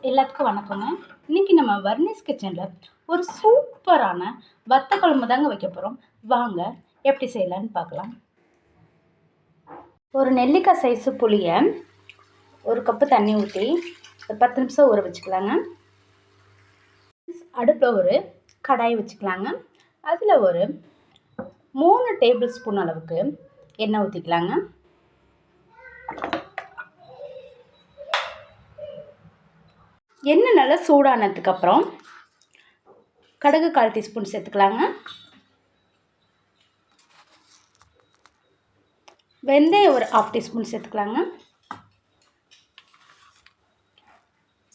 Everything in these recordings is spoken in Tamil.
எல்லாத்துக்கும் வணக்கங்க. இன்றைக்கி நம்ம வர்னிஸ் கிச்சனில் ஒரு சூப்பரான வத்த குழம்பு தாங்க வைக்க போகிறோம். வாங்க எப்படி செய்யலான்னு பார்க்கலாம். ஒரு நெல்லிக்காய் சைஸு புளியை ஒரு கப்பு தண்ணி ஊற்றி ஒரு 10 நிமிஷம் ஊற வச்சுக்கலாங்க. அடுப்பில் ஒரு கடாய் வச்சுக்கலாங்க. அதில் ஒரு 3 டேபிள் ஸ்பூன் அளவுக்கு எண்ணெய் ஊற்றிக்கலாங்க. எண்ணெய் நல்லா சூடானதுக்கப்புறம் கடுகு 1/4 டீஸ்பூன் சேர்த்துக்கலாங்க. வெந்தயம் ஒரு 1/2 டீஸ்பூன் சேர்த்துக்கலாங்க.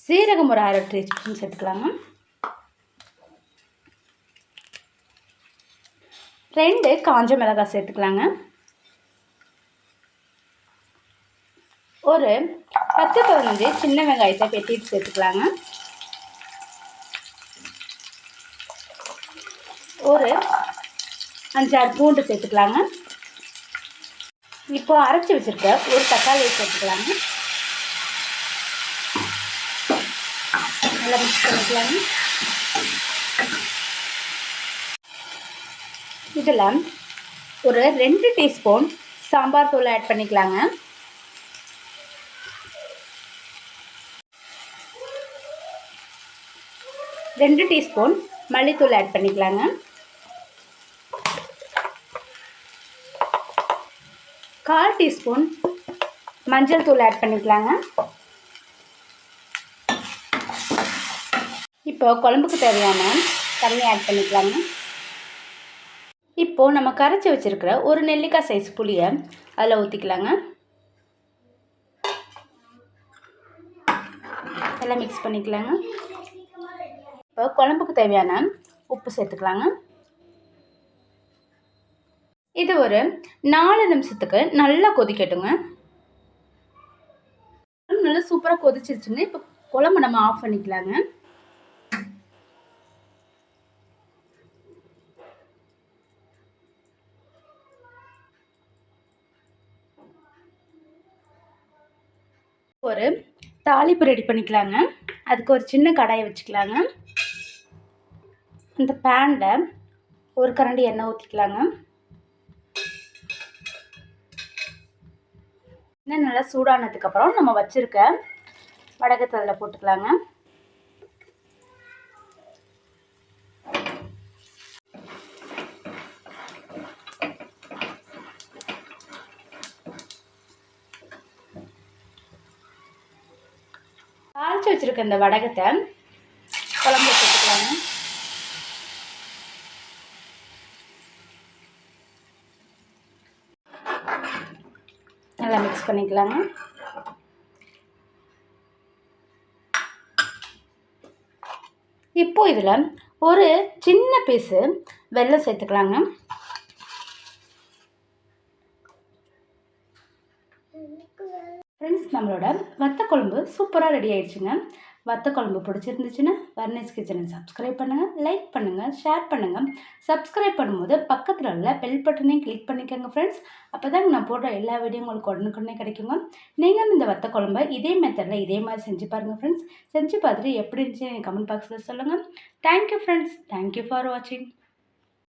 சீரகம் ஒரு 1/2 டீஸ்பூன் சேர்த்துக்கலாங்க. 2 காஞ்ச மிளகாய் சேர்த்துக்கலாங்க. ஒரு 10-15 சின்ன வெங்காயத்தை வெட்டிட்டு சேர்த்துக்கலாங்க. ஒரு 5-6 பூண்டு சேர்த்துக்கலாங்க. இப்போ அரைச்சி வச்சுருக்க ஒரு தக்காளியை சேர்த்துக்கலாங்க. நல்லா மிக்ஸ் பண்ணிக்கலாங்க. இதில் ஒரு 2 டீஸ்பூன் சாம்பார் தூள் ஆட் பண்ணிக்கலாங்க. ரெண்டு டீஸ்பூன் மல்லித்தூள் ஆட் பண்ணிக்கலாங்க. கால் டீஸ்பூன் மஞ்சள் தூள் ஆட் பண்ணிக்கலாங்க. இப்போ குழம்புக்கு தேவையான தண்ணி ஆட் பண்ணிக்கலாங்க. இப்போது நம்ம கரைச்சி வச்சுருக்கிற ஒரு நெல்லிக்காய் சைஸ் புளியை அதில் ஊற்றிக்கலாங்க. எல்லாம் மிக்ஸ் பண்ணிக்கலாங்க. இப்போ குழம்புக்கு தேவையான உப்பு சேர்த்துக்கலாங்க. இது ஒரு 4 நிமிஷத்துக்கு நல்லா கொதிக்கட்டுங்க. நல்லா சூப்பராக கொதிச்சிருச்சுங்க. இப்போ குழம்பு நம்ம ஆஃப் பண்ணிக்கலாங்க. ஒரு தாளிப்பு ரெடி பண்ணிக்கலாங்க. அதுக்கு ஒரு சின்ன கடாயை வச்சுக்கலாங்க. இந்த பேனில் ஒரு கரண்டி எண்ணெய் ஊற்றிக்கலாங்க. எண்ணெய் நல்லா சூடானதுக்கப்புறம் நம்ம வச்சுருக்க வடகத்தை அதில் போட்டுக்கலாங்க. தாளித்து வச்சுருக்க இந்த வடகத்தை குழம்புல போட்டுக்கலாங்க. நல்லா மிக்ஸ் பண்ணிக்கலாங்க. இப்போ இதில் ஒரு சின்ன பீஸு வெல்லம் சேர்த்துக்கலாங்க. ஃப்ரெண்ட்ஸ், நம்மளோட வத்த குழம்பு சூப்பராக ரெடி ஆயிடுச்சுங்க. வத்த குழம்பு பிடிச்சிருந்துச்சுன்னா வர்னிஸ் கிச்சனை சப்ஸ்கிரைப் பண்ணுங்கள், லைக் பண்ணுங்கள், ஷேர் பண்ணுங்கள். சப்ஸ்கிரைப் பண்ணும்போது பக்கத்தில் உள்ள பெல் பட்டனையும் கிளிக் பண்ணிக்கோங்க ஃப்ரெண்ட்ஸ். அப்போ தான் நான் போடுற எல்லா வீடியோ உங்களுக்கு உடனுக்குடனே கிடைக்குங்க. நீங்கள் இந்த வத்த குழம்பை இதே மெத்தடில் இதே மாதிரி செஞ்சு பாருங்கள் ஃப்ரெண்ட்ஸ். செஞ்சு பார்த்துட்டு எப்படி இருந்துச்சு எனக்கு கமெண்ட் பாக்ஸில் சொல்லுங்கள். Thank you friends. தேங்க்யூ ஃபார் வாட்சிங்.